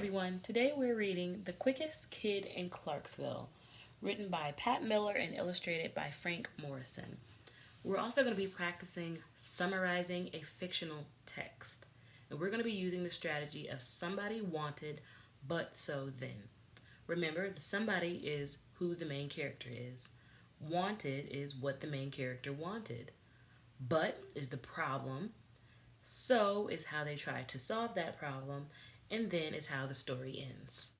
everyone. Today we're reading The Quickest Kid in Clarksville, written by Pat Miller and illustrated by Frank Morrison. We're also going to be practicing summarizing a fictional text. And we're going to be using the strategy of somebody wanted, but so then. Remember, the somebody is who the main character is. Wanted is what the main character wanted. But is the problem. So is how they try to solve that problem, and then is how the story ends.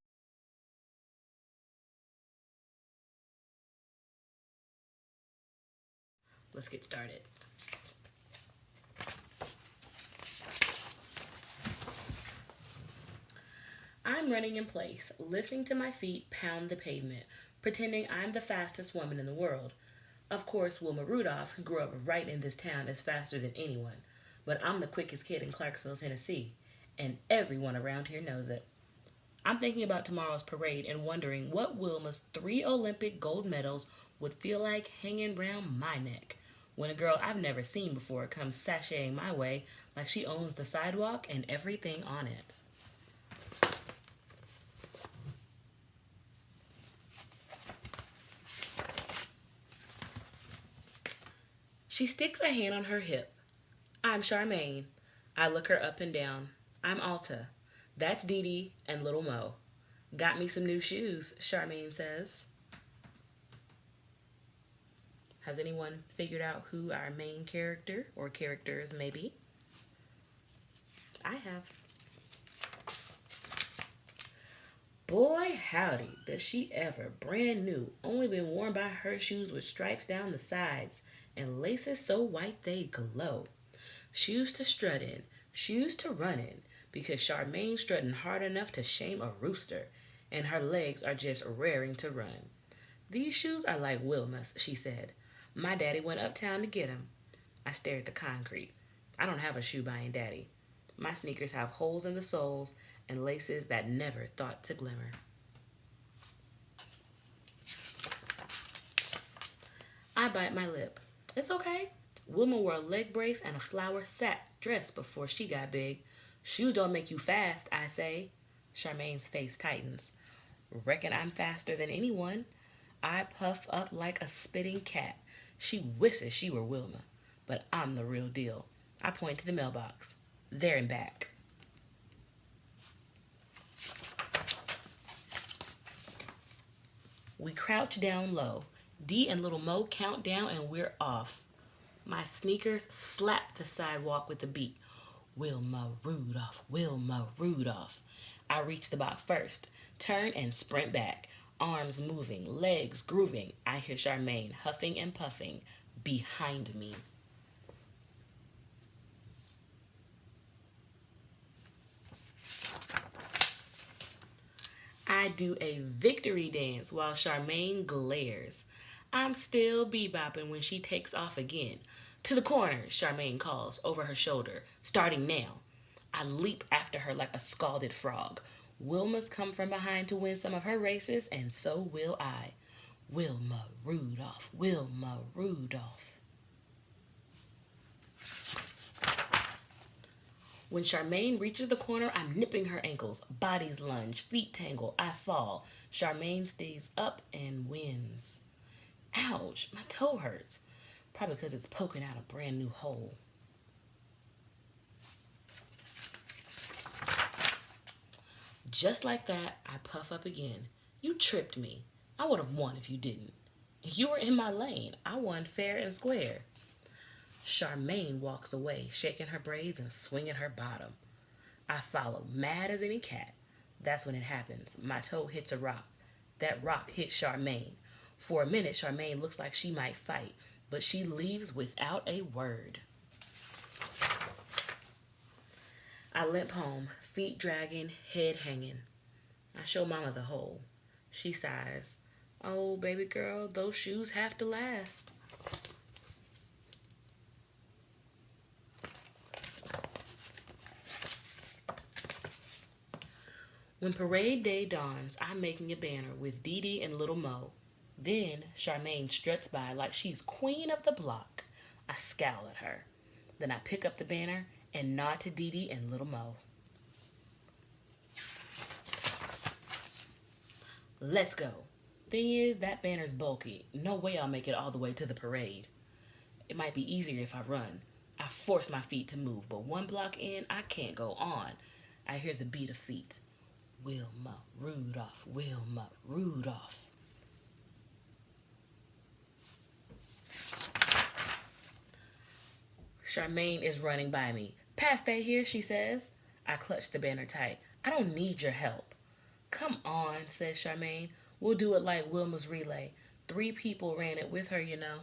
Let's get started. I'm running in place, listening to my feet pound the pavement, pretending I'm the fastest woman in the world. Of course, Wilma Rudolph grew up right in this town is faster than anyone, but I'm the quickest kid in Clarksville, Tennessee, and everyone around here knows it. I'm thinking about tomorrow's parade and wondering what Wilma's 3 Olympic gold medals would feel like hanging round my neck when a girl I've never seen before comes sashaying my way like she owns the sidewalk and everything on it. She sticks a hand on her hip. I'm Charmaine. I look her up and down. I'm Alta. That's Dee Dee and Little Mo. Got me some new shoes, Charmaine says. Has anyone figured out who our main character or characters may be? I have. Boy, howdy, does she ever. Brand new, only been worn by her shoes with stripes down the sides and laces so white they glow. Shoes to strut in, shoes to run in, because Charmaine's strutting hard enough to shame a rooster, and her legs are just raring to run. These shoes are like Wilma's, she said. My daddy went uptown to get 'em. I stared at the concrete. I don't have a shoe-buying daddy. My sneakers have holes in the soles and laces that never thought to glimmer. I bite my lip. It's okay. Wilma wore a leg brace and a flower sack dress before she got big. Shoes don't make you fast, I say. Charmaine's face tightens. Reckon I'm faster than anyone. I puff up like a spitting cat. She wishes she were Wilma, but I'm the real deal. I point to the mailbox. There and back. We crouch down low. Dee and Little Mo count down and we're off. My sneakers slap the sidewalk with a beat. Wilma Rudolph, Wilma Rudolph. I reach the box first, turn and sprint back. Arms moving, legs grooving. I hear Charmaine huffing and puffing behind me. I do a victory dance while Charmaine glares. I'm still bebopping when she takes off again. To the corner, Charmaine calls over her shoulder, starting now. I leap after her like a scalded frog. Wilma's come from behind to win some of her races, and so will I. Wilma Rudolph, Wilma Rudolph. When Charmaine reaches the corner, I'm nipping her ankles. Bodies lunge, feet tangle, I fall. Charmaine stays up and wins. Ouch, my toe hurts. Probably because it's poking out a brand new hole. Just like that, I puff up again. You tripped me. I would have won if you didn't. You were in my lane. I won fair and square. Charmaine walks away, shaking her braids and swinging her bottom. I follow, mad as any cat. That's when it happens. My toe hits a rock. That rock hits Charmaine. For a minute, Charmaine looks like she might fight, but she leaves without a word. I limp home, feet dragging, head hanging. I show Mama the hole. She sighs. Oh, baby girl, those shoes have to last. When parade day dawns, I'm making a banner with Dee Dee and Little Mo. Then Charmaine struts by like she's queen of the block. I scowl at her. Then I pick up the banner and nod to Dee Dee and Little Mo. Let's go. Thing is, that banner's bulky. No way I'll make it all the way to the parade. It might be easier if I run. I force my feet to move, but one block in, I can't go on. I hear the beat of feet. Wilma Rudolph, Wilma Rudolph. Charmaine is running by me. Pass that here, she says. I clutch the banner tight. I don't need your help. Come on, says Charmaine. We'll do it like Wilma's relay. 3 people ran it with her, you know.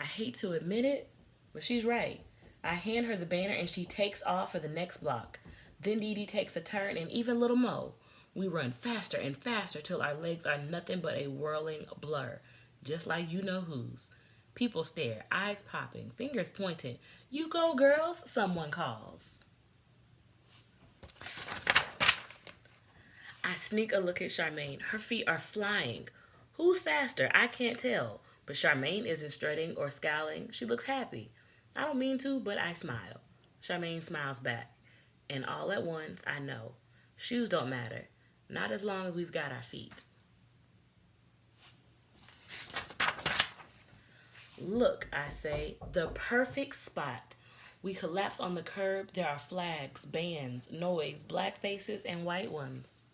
I hate to admit it, but she's right. I hand her the banner and she takes off for the next block. Then Dee Dee takes a turn and even little Mo. We run faster and faster till our legs are nothing but a whirling blur, just like you know whose. People stare, eyes popping, fingers pointing. You go, girls, someone calls. I sneak a look at Charmaine. Her feet are flying. Who's faster? I can't tell. But Charmaine isn't strutting or scowling. She looks happy. I don't mean to, but I smile. Charmaine smiles back. And all at once, I know. Shoes don't matter. Not as long as we've got our feet. Look, I say, the perfect spot. We collapse on the curb. There are flags, bands, noise, black faces, and white ones.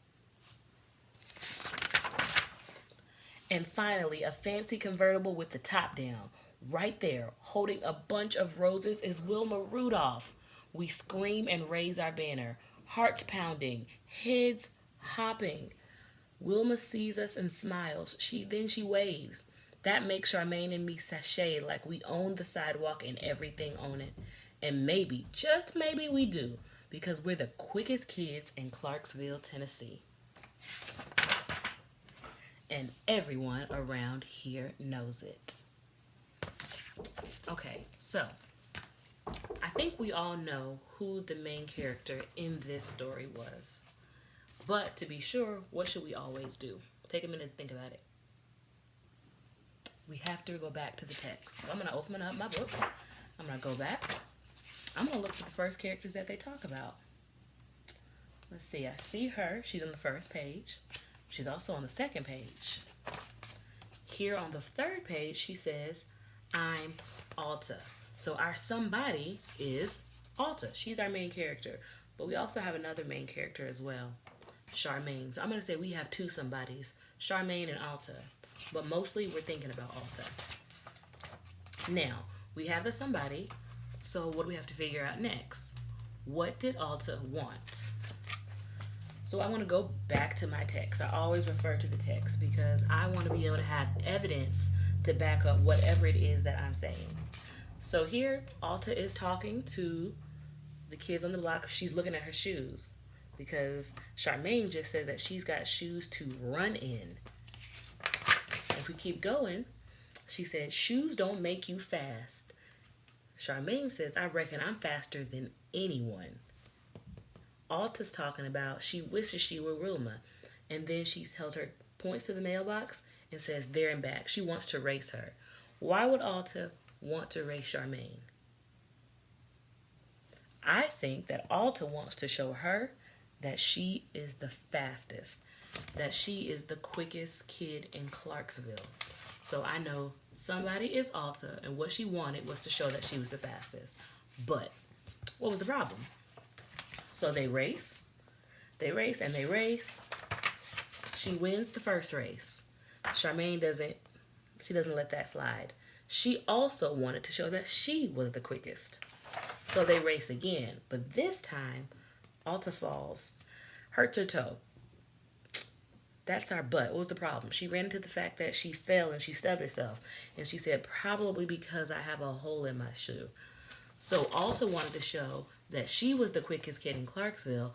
And finally, a fancy convertible with the top down. Right there, holding a bunch of roses, is Wilma Rudolph. We scream and raise our banner, hearts pounding, heads hopping. Wilma sees us and smiles. Then she waves. That makes Charmaine and me sashay like we own the sidewalk and everything on it. And maybe, just maybe we do, because we're the quickest kids in Clarksville, Tennessee. And everyone around here knows it. Okay, so I think we all know who the main character in this story was. But to be sure, what should we always do? Take a minute to think about it. We have to go back to the text. So I'm going to open up my book. I'm going to go back. I'm going to look for the first characters that they talk about. Let's see. I see her. She's on the first page. She's also on the second page. Here on the third page, she says, I'm Alta. So our somebody is Alta. She's our main character. But we also have another main character as well, Charmaine. So I'm going to say we have 2 somebodies, Charmaine and Alta. But mostly we're thinking about Alta. Now, we have the somebody. So what do we have to figure out next? What did Alta want? So I want to go back to my text. I always refer to the text because I want to be able to have evidence to back up whatever it is that I'm saying. So here, Alta is talking to the kids on the block. She's looking at her shoes because Charmaine just says that she's got shoes to run in. If we keep going, she said, shoes don't make you fast. Charmaine says, I reckon I'm faster than anyone. Alta's talking about she wishes she were Wilma. And then she tells her, points to the mailbox and says, there and back. She wants to race her. Why would Alta want to race Charmaine? I think that Alta wants to show her that she is the fastest, that she is the quickest kid in Clarksville. So I know somebody is Alta, and what she wanted was to show that she was the fastest. But what was the problem? So they race, and they race. She wins the first race. Charmaine doesn't let that slide. She also wanted to show that she was the quickest. So they race again, but this time, Alta falls, hurts her toe. That's our butt. What was the problem? She ran into the fact that she fell and she stubbed herself. And she said, probably because I have a hole in my shoe. So Alta wanted to show that she was the quickest kid in Clarksville,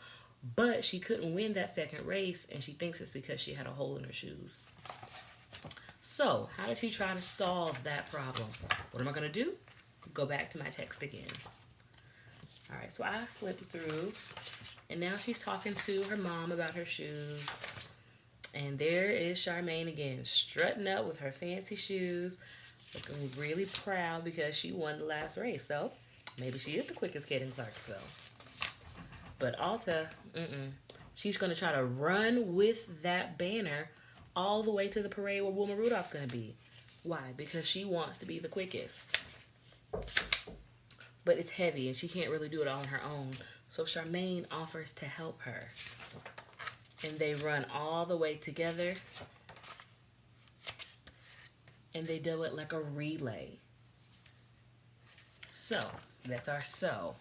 but she couldn't win that second race, and she thinks it's because she had a hole in her shoes. So, how did she try to solve that problem? What am I going to do? Go back to my text again. All right, so I slipped through, and now she's talking to her mom about her shoes. And there is Charmaine again, strutting up with her fancy shoes, looking really proud because she won the last race. So maybe she is the quickest kid in Clarksville. But Alta, she's going to try to run with that banner all the way to the parade where Wilma Rudolph's going to be. Why? Because she wants to be the quickest. But it's heavy and she can't really do it all on her own. So Charmaine offers to help her. And they run all the way together. And they do it like a relay. So, that's our so.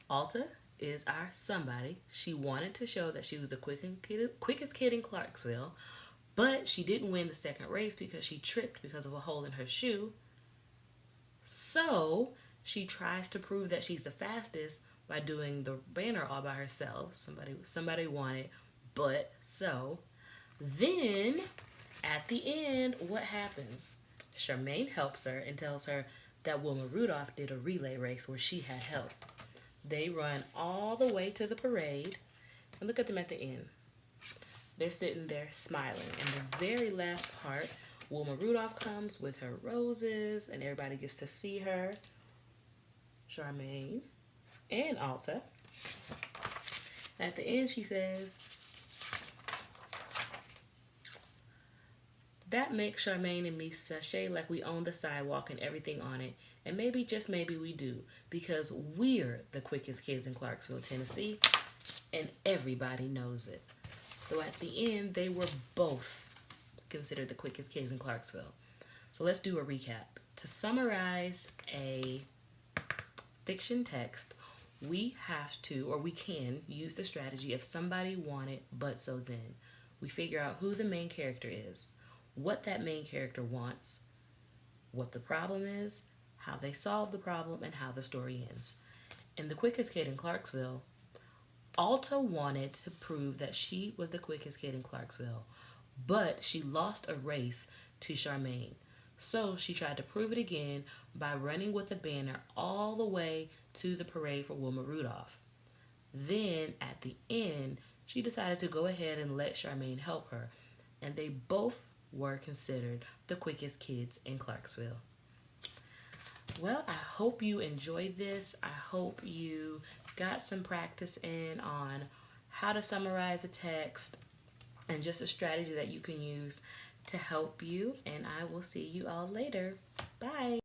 Alta is our somebody. She wanted to show that she was the quickest kid in Clarksville, but she didn't win the second race because she tripped because of a hole in her shoe. So she tries to prove that she's the fastest by doing the banner all by herself. Somebody won it, but so. Then, at the end, what happens? Charmaine helps her and tells her that Wilma Rudolph did a relay race where she had help. They run all the way to the parade, and look at them at the end. They're sitting there smiling. And the very last part, Wilma Rudolph comes with her roses, and everybody gets to see her. Charmaine and Alta. At the end, she says, "That makes Charmaine and me sashay like we own the sidewalk and everything on it. And maybe, just maybe, we do. Because we're the quickest kids in Clarksville, Tennessee. And everybody knows it." So at the end, they were both considered the quickest kids in Clarksville. So let's do a recap. To summarize a fiction text, we have to, or we can, use the strategy of somebody wanted, but so then. We figure out who the main character is, what that main character wants, what the problem is, how they solve the problem, and how the story ends. In The Quickest Kid in Clarksville, Alta wanted to prove that she was the quickest kid in Clarksville, but she lost a race to Charmaine. So she tried to prove it again by running with the banner all the way to the parade for Wilma Rudolph. Then, at the end, she decided to go ahead and let Charmaine help her, and they both were considered the quickest kids in Clarksville. Well, I hope you enjoyed this. I hope you got some practice in on how to summarize a text and just a strategy that you can use to help you. And I will see you all later. Bye.